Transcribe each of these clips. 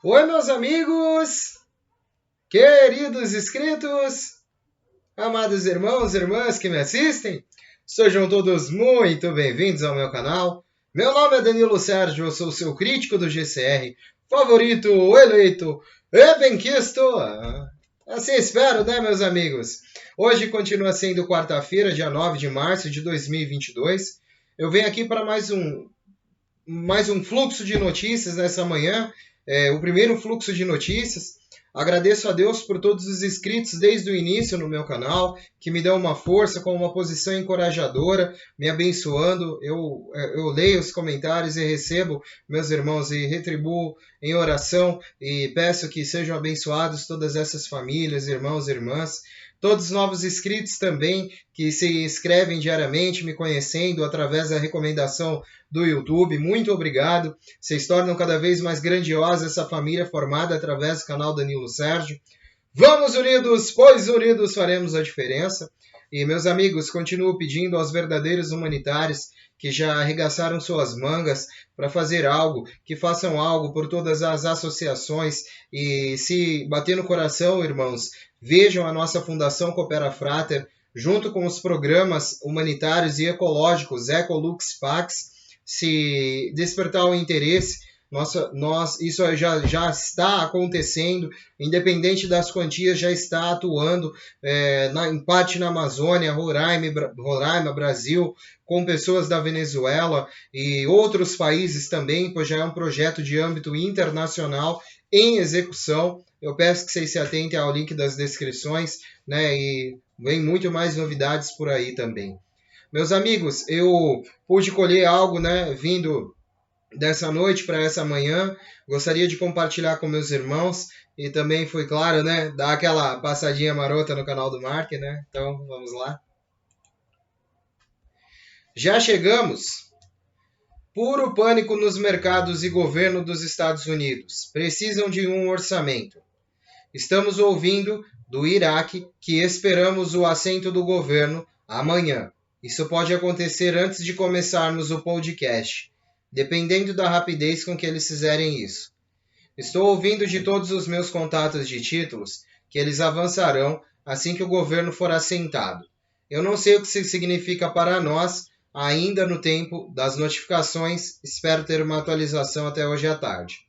Oi, meus amigos, queridos inscritos, amados irmãos e irmãs que me assistem, sejam todos muito bem-vindos ao meu canal. Meu nome é Danilo Sérgio, eu sou seu crítico do GCR, favorito, eleito e benquisto. Assim espero, né, meus amigos? Hoje continua sendo quarta-feira, dia 9 de março de 2022. Eu venho aqui para mais um fluxo de notícias nessa manhã, o primeiro fluxo de notícias. Agradeço a Deus por todos os inscritos desde o início no meu canal, que me dão uma força, com uma posição encorajadora, me abençoando. Eu leio os comentários e recebo, meus irmãos, e retribuo em oração e peço que sejam abençoados todas essas famílias, irmãos e irmãs. Todos os novos inscritos também, que se inscrevem diariamente, me conhecendo através da recomendação do YouTube. Muito obrigado. Vocês tornam cada vez mais grandiosa essa família formada através do canal Danilo Sérgio. Vamos unidos, pois unidos faremos a diferença. E, meus amigos, continuo pedindo aos verdadeiros humanitários que já arregaçaram suas mangas para fazer algo, que façam algo por todas as associações. E se bater no coração, irmãos, vejam a nossa Fundação Coopera Frater, junto com os programas humanitários e ecológicos Ecolux Pax. Se despertar o interesse, isso já está acontecendo, independente das quantias, já está atuando em parte na Amazônia, Roraima, Brasil, com pessoas da Venezuela e outros países também, pois já é um projeto de âmbito internacional em execução. Eu peço que vocês se atentem ao link das descrições, né? E vem muito mais novidades por aí também. Meus amigos, eu pude colher algo, né, vindo dessa noite para essa manhã. Gostaria de compartilhar com meus irmãos e também foi claro, né, dar aquela passadinha marota no canal do Mark, né? Então, vamos lá. Já chegamos. Puro pânico nos mercados e governo dos Estados Unidos. Precisam de um orçamento. Estamos ouvindo do Iraque que esperamos o assento do governo amanhã. Isso pode acontecer antes de começarmos o podcast, dependendo da rapidez com que eles fizerem isso. Estou ouvindo de todos os meus contatos de títulos que eles avançarão assim que o governo for assentado. Eu não sei o que isso significa para nós, ainda no tempo das notificações, espero ter uma atualização até hoje à tarde.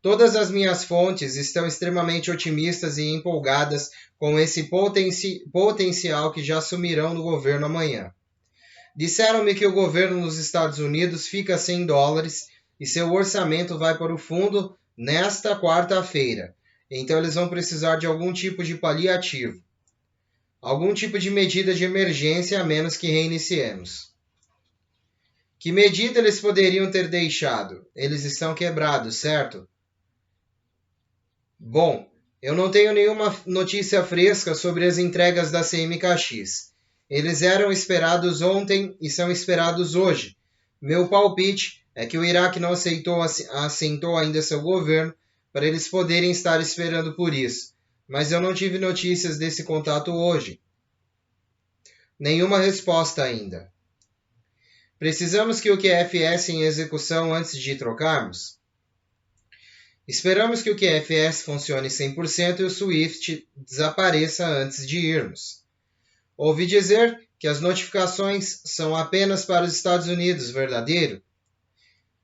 Todas as minhas fontes estão extremamente otimistas e empolgadas com esse potencial que já assumirão no governo amanhã. Disseram-me que o governo nos Estados Unidos fica sem dólares e seu orçamento vai para o fundo nesta quarta-feira. Então eles vão precisar de algum tipo de paliativo. Algum tipo de medida de emergência a menos que reiniciemos. Que medida eles poderiam ter deixado? Eles estão quebrados, certo? Bom, eu não tenho nenhuma notícia fresca sobre as entregas da CMKX. Eles eram esperados ontem e são esperados hoje. Meu palpite é que o Iraque não assentou ainda seu governo para eles poderem estar esperando por isso. Mas eu não tive notícias desse contato hoje. Nenhuma resposta ainda. Precisamos que o QFS em execução antes de trocarmos? Esperamos que o QFS funcione 100% e o SWIFT desapareça antes de irmos. Ouvi dizer que as notificações são apenas para os Estados Unidos, verdadeiro?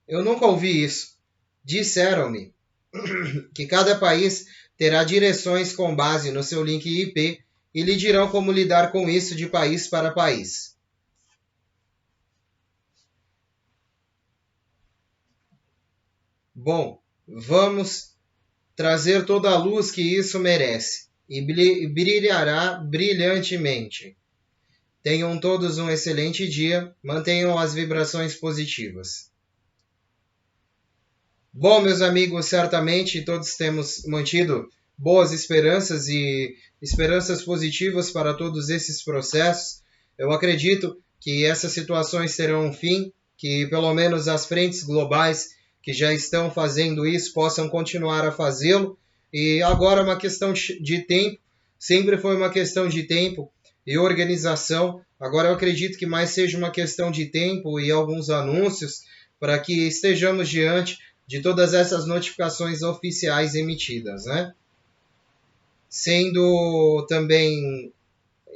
Eu nunca ouvi isso. Disseram-me que cada país terá direções com base no seu link IP e lhe dirão como lidar com isso de país para país. Bom, vamos trazer toda a luz que isso merece e brilhará brilhantemente. Tenham todos um excelente dia, mantenham as vibrações positivas. Bom, meus amigos, certamente todos temos mantido boas esperanças e esperanças positivas para todos esses processos. Eu acredito que essas situações terão um fim, que pelo menos as frentes globais que já estão fazendo isso possam continuar a fazê-lo. E agora é uma questão de tempo, sempre foi uma questão de tempo e organização. Agora eu acredito que mais seja uma questão de tempo e alguns anúncios para que estejamos diante de todas essas notificações oficiais emitidas, né? Sendo também,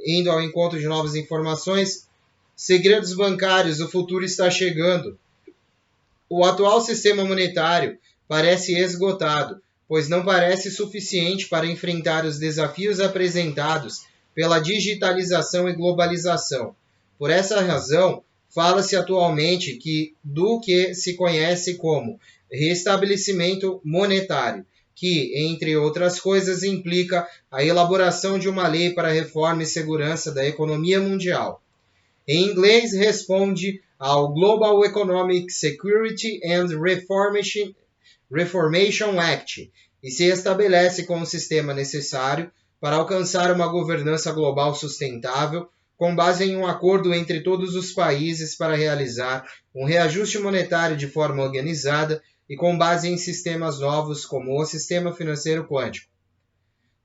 indo ao encontro de novas informações, segredos bancários, o futuro está chegando. O atual sistema monetário parece esgotado, pois não parece suficiente para enfrentar os desafios apresentados pela digitalização e globalização. Por essa razão, fala-se atualmente do que se conhece como restabelecimento monetário, que, entre outras coisas, implica a elaboração de uma lei para a reforma e segurança da economia mundial. Em inglês, responde ao Global Economic Security and Reformation Act e se estabelece como sistema necessário para alcançar uma governança global sustentável, com base em um acordo entre todos os países para realizar um reajuste monetário de forma organizada e com base em sistemas novos como o sistema financeiro quântico.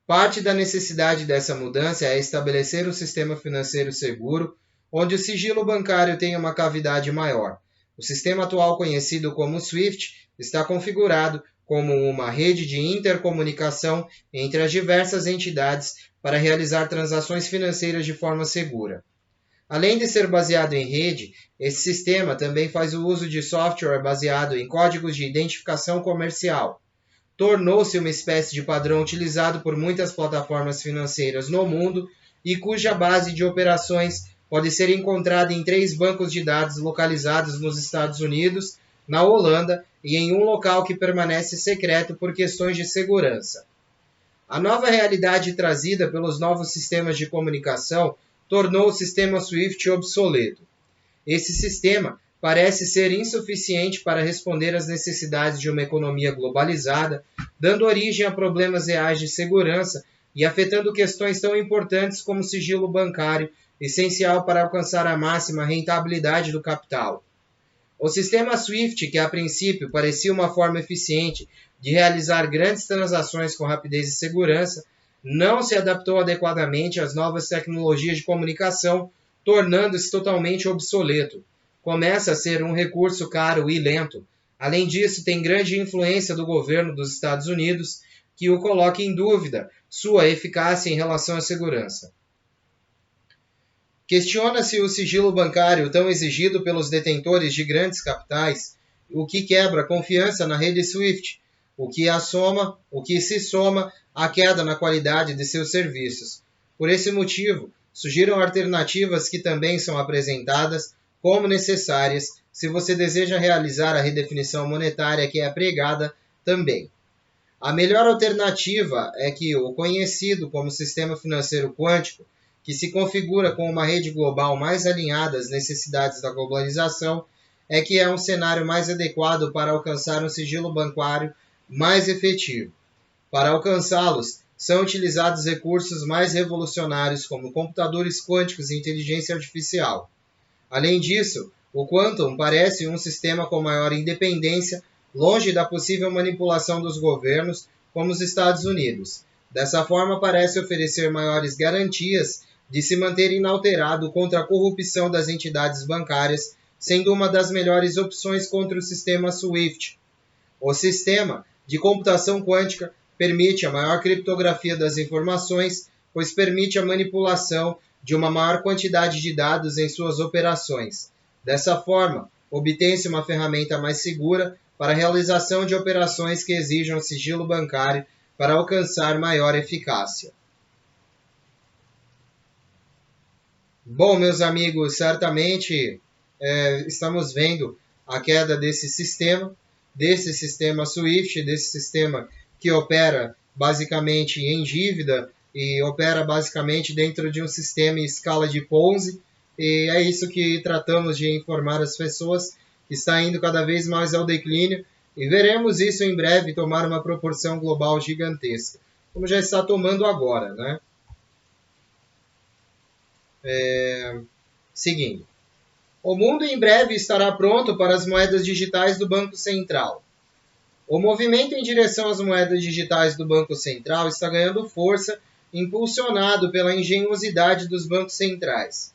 Parte da necessidade dessa mudança é estabelecer um sistema financeiro seguro, onde o sigilo bancário tem uma cavidade maior. O sistema atual, conhecido como SWIFT, está configurado como uma rede de intercomunicação entre as diversas entidades para realizar transações financeiras de forma segura. Além de ser baseado em rede, esse sistema também faz o uso de software baseado em códigos de identificação comercial. Tornou-se uma espécie de padrão utilizado por muitas plataformas financeiras no mundo e cuja base de operações pode ser encontrada em 3 bancos de dados localizados nos Estados Unidos, na Holanda e em um local que permanece secreto por questões de segurança. A nova realidade trazida pelos novos sistemas de comunicação tornou o sistema SWIFT obsoleto. Esse sistema parece ser insuficiente para responder às necessidades de uma economia globalizada, dando origem a problemas reais de segurança e afetando questões tão importantes como o sigilo bancário, essencial para alcançar a máxima rentabilidade do capital. O sistema SWIFT, que a princípio parecia uma forma eficiente de realizar grandes transações com rapidez e segurança, não se adaptou adequadamente às novas tecnologias de comunicação, tornando-se totalmente obsoleto. Começa a ser um recurso caro e lento. Além disso, tem grande influência do governo dos Estados Unidos, que o coloca em dúvida sua eficácia em relação à segurança. Questiona-se o sigilo bancário tão exigido pelos detentores de grandes capitais, o que quebra a confiança na rede SWIFT, o que se soma à queda na qualidade de seus serviços. Por esse motivo, surgiram alternativas que também são apresentadas como necessárias se você deseja realizar a redefinição monetária que é pregada também. A melhor alternativa é que o conhecido como sistema financeiro quântico, que se configura com uma rede global mais alinhada às necessidades da globalização, é um cenário mais adequado para alcançar um sigilo bancário mais efetivo. Para alcançá-los, são utilizados recursos mais revolucionários como computadores quânticos e inteligência artificial. Além disso, o Quantum parece um sistema com maior independência, longe da possível manipulação dos governos, como os Estados Unidos. Dessa forma, parece oferecer maiores garantias de se manter inalterado contra a corrupção das entidades bancárias, sendo uma das melhores opções contra o sistema SWIFT. O sistema de computação quântica permite a maior criptografia das informações, pois permite a manipulação de uma maior quantidade de dados em suas operações. Dessa forma, obtém-se uma ferramenta mais segura para a realização de operações que exijam sigilo bancário para alcançar maior eficácia. Bom, meus amigos, certamente estamos vendo a queda desse sistema SWIFT, desse sistema que opera basicamente em dívida e opera basicamente dentro de um sistema em escala de Ponzi. E é isso que tratamos de informar as pessoas, que está indo cada vez mais ao declínio e veremos isso em breve tomar uma proporção global gigantesca, como já está tomando agora, né? Seguindo. O mundo em breve estará pronto para as moedas digitais do Banco Central. O movimento em direção às moedas digitais do Banco Central está ganhando força, impulsionado pela engenhosidade dos bancos centrais.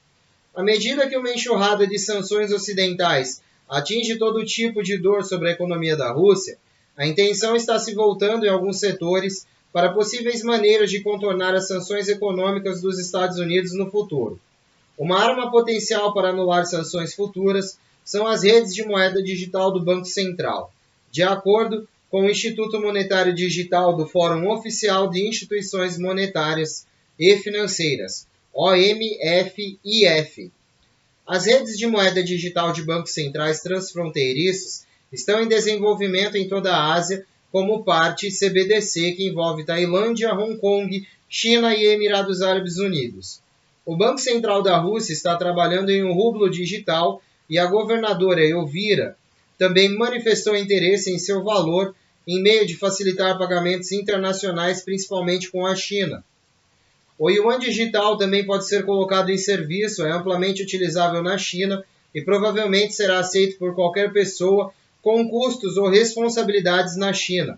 À medida que uma enxurrada de sanções ocidentais atinge todo tipo de dor sobre a economia da Rússia, a intenção está se voltando em alguns setores para possíveis maneiras de contornar as sanções econômicas dos Estados Unidos no futuro. Uma arma potencial para anular sanções futuras são as redes de moeda digital do Banco Central, de acordo com o Instituto Monetário Digital do Fórum Oficial de Instituições Monetárias e Financeiras, OMFIF. As redes de moeda digital de bancos centrais transfronteiriços estão em desenvolvimento em toda a Ásia como parte CBDC, que envolve Tailândia, Hong Kong, China e Emirados Árabes Unidos. O Banco Central da Rússia está trabalhando em um rublo digital e a governadora Elvira também manifestou interesse em seu valor em meio de facilitar pagamentos internacionais, principalmente com a China. O yuan digital também pode ser colocado em serviço, é amplamente utilizável na China e provavelmente será aceito por qualquer pessoa com custos ou responsabilidades na China.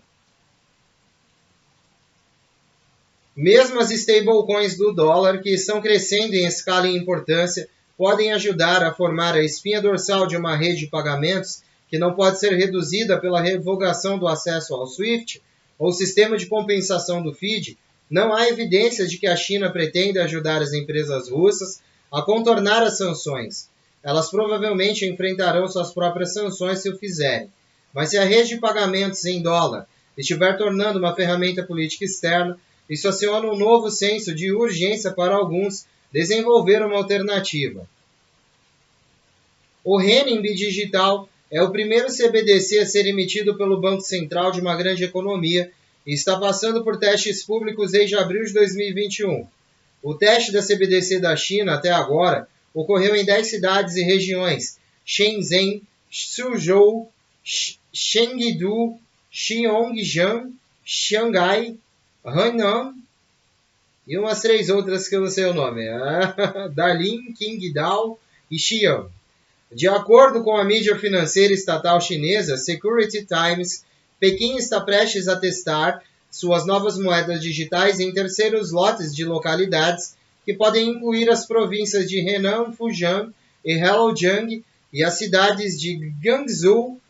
Mesmo as stablecoins do dólar, que estão crescendo em escala e importância, podem ajudar a formar a espinha dorsal de uma rede de pagamentos que não pode ser reduzida pela revogação do acesso ao SWIFT ou sistema de compensação do FIDE. Não há evidências de que a China pretenda ajudar as empresas russas a contornar as sanções. Elas provavelmente enfrentarão suas próprias sanções se o fizerem. Mas se a rede de pagamentos em dólar estiver tornando uma ferramenta política externa, isso aciona um novo senso de urgência para alguns desenvolver uma alternativa. O renminbi digital é o primeiro CBDC a ser emitido pelo Banco Central de uma grande economia e está passando por testes públicos desde abril de 2021. O teste da CBDC da China até agora ocorreu em 10 cidades e regiões: Shenzhen, Suzhou, Chengdu, Xiongyang, Xangai, Hainan e umas 3 outras que eu não sei o nome. Dalian, Qingdao e Xi'an. De acordo com a mídia financeira estatal chinesa Security Times, Pequim está prestes a testar suas novas moedas digitais em terceiros lotes de localidades que podem incluir as províncias de Henan, Fujian e Heilongjiang e as cidades de Guangzhou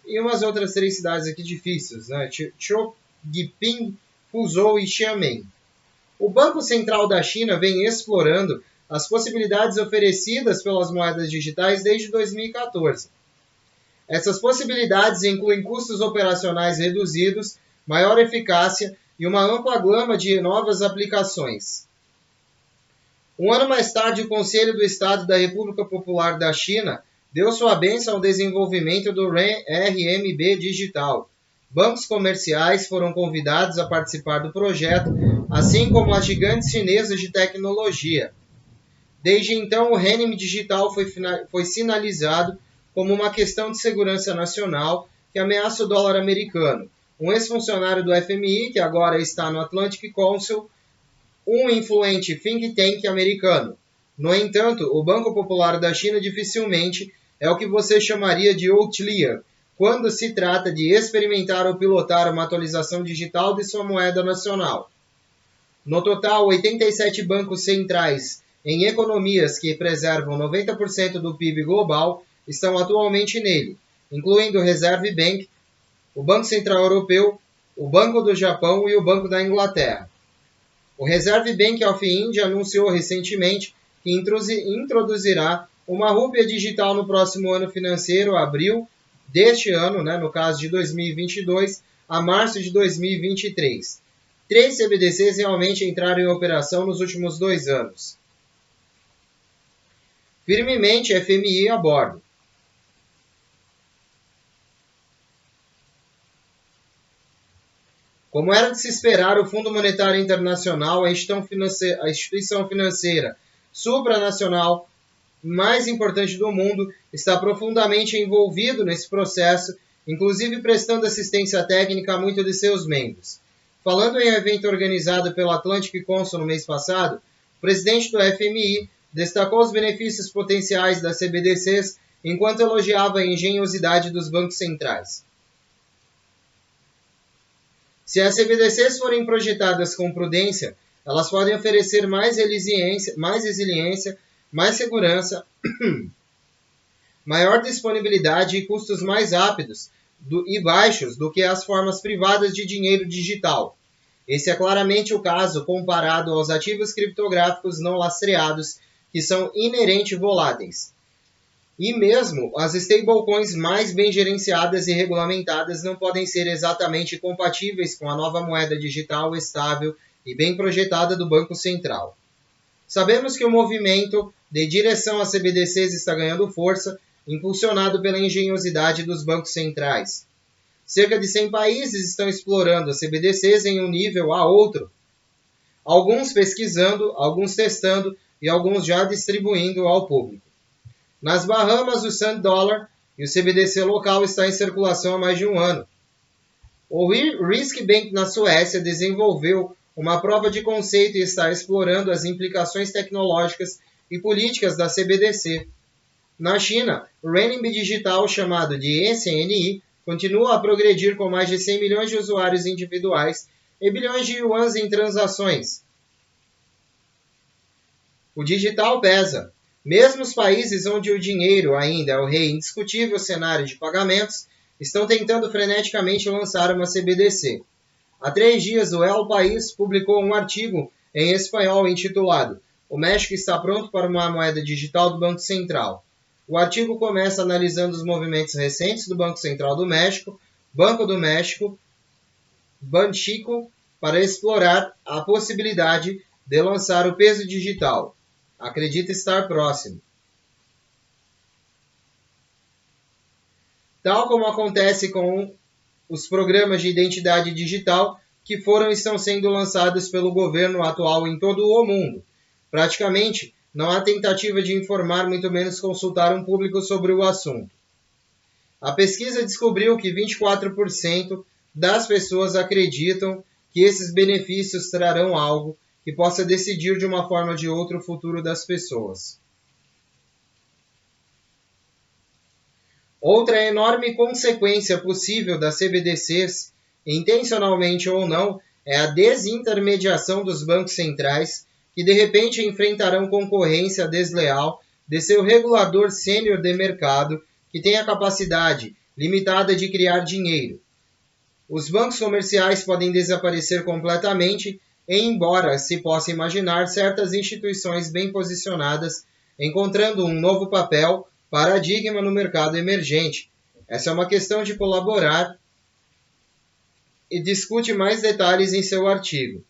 e umas outras 3 cidades aqui difíceis, né? Chongqing, Fuzhou e Xiamen. O Banco Central da China vem explorando as possibilidades oferecidas pelas moedas digitais desde 2014. Essas possibilidades incluem custos operacionais reduzidos, maior eficácia e uma ampla gama de novas aplicações. Um ano mais tarde, o Conselho do Estado da República Popular da China deu sua bênção ao desenvolvimento do RMB digital. Bancos comerciais foram convidados a participar do projeto, assim como as gigantes chinesas de tecnologia. Desde então, o renminbi digital foi sinalizado como uma questão de segurança nacional que ameaça o dólar americano. Um ex-funcionário do FMI, que agora está no Atlantic Council, um influente think tank americano. No entanto, o Banco Popular da China dificilmente é o que você chamaria de outlier, quando se trata de experimentar ou pilotar uma atualização digital de sua moeda nacional. No total, 87 bancos centrais em economias que preservam 90% do PIB global estão atualmente nele, incluindo o Reserve Bank, o Banco Central Europeu, o Banco do Japão e o Banco da Inglaterra. O Reserve Bank of India anunciou recentemente que introduzirá uma rúpia digital no próximo ano financeiro, abril deste ano, no caso de 2022, a março de 2023. 3 CBDCs realmente entraram em operação nos últimos 2 anos. Firmemente FMI a bordo. Como era de se esperar, o Fundo Monetário Internacional, a instituição financeira supranacional mais importante do mundo, está profundamente envolvido nesse processo, inclusive prestando assistência técnica a muitos de seus membros. Falando em um evento organizado pela Atlantic Council no mês passado, o presidente do FMI destacou os benefícios potenciais das CBDCs enquanto elogiava a engenhosidade dos bancos centrais. Se as CBDCs forem projetadas com prudência, elas podem oferecer mais resiliência, mais segurança, maior disponibilidade e custos mais rápidos e baixos do que as formas privadas de dinheiro digital. Esse é claramente o caso comparado aos ativos criptográficos não lastreados, que são inerente voláteis. E mesmo as stablecoins mais bem gerenciadas e regulamentadas não podem ser exatamente compatíveis com a nova moeda digital estável e bem projetada do Banco Central. Sabemos que o movimento de direção a CBDCs está ganhando força, impulsionado pela engenhosidade dos bancos centrais. Cerca de 100 países estão explorando as CBDCs em um nível a outro, alguns pesquisando, alguns testando e alguns já distribuindo ao público. Nas Bahamas, o Sand Dollar e o CBDC local está em circulação há mais de um ano. O Risk Bank na Suécia desenvolveu uma prova de conceito e está explorando as implicações tecnológicas e políticas da CBDC. Na China, o renminbi digital, chamado de SNI, continua a progredir com mais de 100 milhões de usuários individuais e bilhões de yuans em transações. O digital pesa. Mesmo os países onde o dinheiro ainda é o rei indiscutível cenário de pagamentos, estão tentando freneticamente lançar uma CBDC. Há 3 dias, o El País publicou um artigo em espanhol intitulado "O México está pronto para uma moeda digital do Banco Central". O artigo começa analisando os movimentos recentes do Banco Central do México, Banco do México, Banxico, para explorar a possibilidade de lançar o peso digital. Acredita estar próximo. Tal como acontece com os programas de identidade digital que foram e estão sendo lançados pelo governo atual em todo o mundo. Praticamente, não há tentativa de informar, muito menos consultar um público sobre o assunto. A pesquisa descobriu que 24% das pessoas acreditam que esses benefícios trarão algo que possa decidir de uma forma ou de outra o futuro das pessoas. Outra enorme consequência possível das CBDCs, intencionalmente ou não, é a desintermediação dos bancos centrais, que de repente enfrentarão concorrência desleal de seu regulador sênior de mercado, que tem a capacidade limitada de criar dinheiro. Os bancos comerciais podem desaparecer completamente, embora se possa imaginar certas instituições bem posicionadas encontrando um novo papel, paradigma no mercado emergente. Essa é uma questão de colaborar e discute mais detalhes em seu artigo.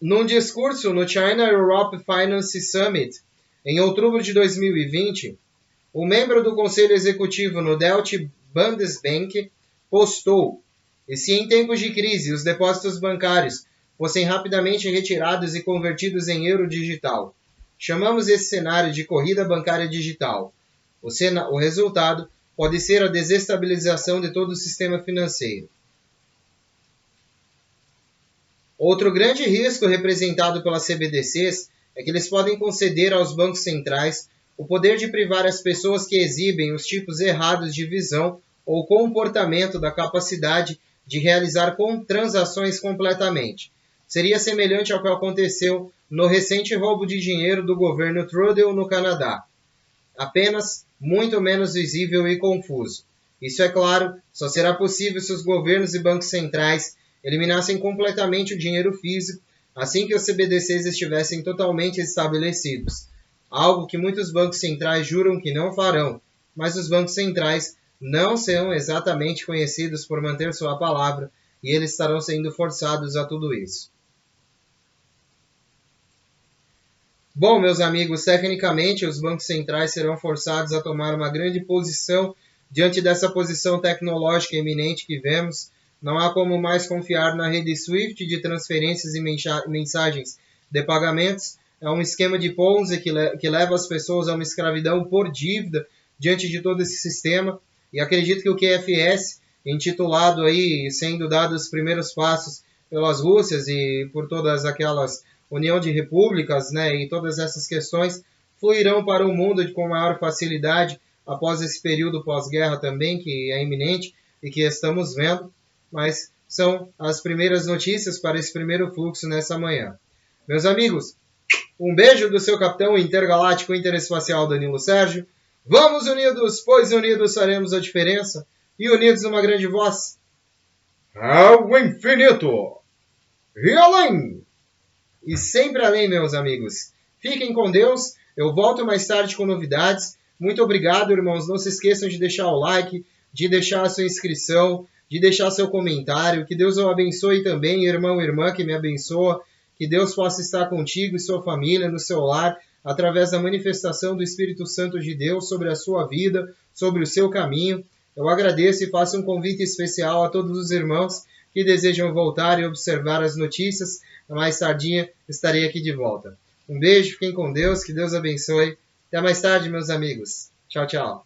Num discurso no China Europe Finance Summit, em outubro de 2020, o membro do Conselho Executivo no Deutsche Bundesbank postou: "E se em tempos de crise os depósitos bancários fossem rapidamente retirados e convertidos em euro digital? Chamamos esse cenário de corrida bancária digital. O resultado pode ser a desestabilização de todo o sistema financeiro." Outro grande risco representado pelas CBDCs é que eles podem conceder aos bancos centrais o poder de privar as pessoas que exibem os tipos errados de visão ou comportamento da capacidade de realizar transações completamente. Seria semelhante ao que aconteceu no recente roubo de dinheiro do governo Trudeau no Canadá. Apenas muito menos visível e confuso. Isso, é claro, só será possível se os governos e bancos centrais eliminassem completamente o dinheiro físico assim que os CBDCs estivessem totalmente estabelecidos. Algo que muitos bancos centrais juram que não farão, mas os bancos centrais não serão exatamente conhecidos por manter sua palavra e eles estarão sendo forçados a tudo isso. Bom, meus amigos, tecnicamente os bancos centrais serão forçados a tomar uma grande posição diante dessa posição tecnológica iminente que vemos. Não há como mais confiar na rede SWIFT de transferências e mensagens de pagamentos. É um esquema de Ponzi que leva as pessoas a uma escravidão por dívida diante de todo esse sistema. E acredito que o QFS, intitulado aí, sendo dados os primeiros passos pelas Rússias e por todas aquelas União de Repúblicas, né, e todas essas questões, fluirão para o mundo com maior facilidade após esse período pós-guerra também, que é iminente e que estamos vendo. Mas são as primeiras notícias para esse primeiro fluxo nessa manhã. Meus amigos, um beijo do seu capitão intergaláctico interespacial Danilo Sérgio. Vamos unidos, pois unidos faremos a diferença, e unidos numa grande voz. Ao infinito e além! E sempre além, meus amigos. Fiquem com Deus, eu volto mais tarde com novidades. Muito obrigado, irmãos. Não se esqueçam de deixar o like, de deixar a sua inscrição, de deixar seu comentário. Que Deus o abençoe também, irmão e irmã que me abençoa. Que Deus possa estar contigo e sua família, no seu lar, através da manifestação do Espírito Santo de Deus sobre a sua vida, sobre o seu caminho. Eu agradeço e faço um convite especial a todos os irmãos que desejam voltar e observar as notícias. Mais tardinha estarei aqui de volta. Um beijo, fiquem com Deus, que Deus abençoe. Até mais tarde, meus amigos. Tchau, tchau.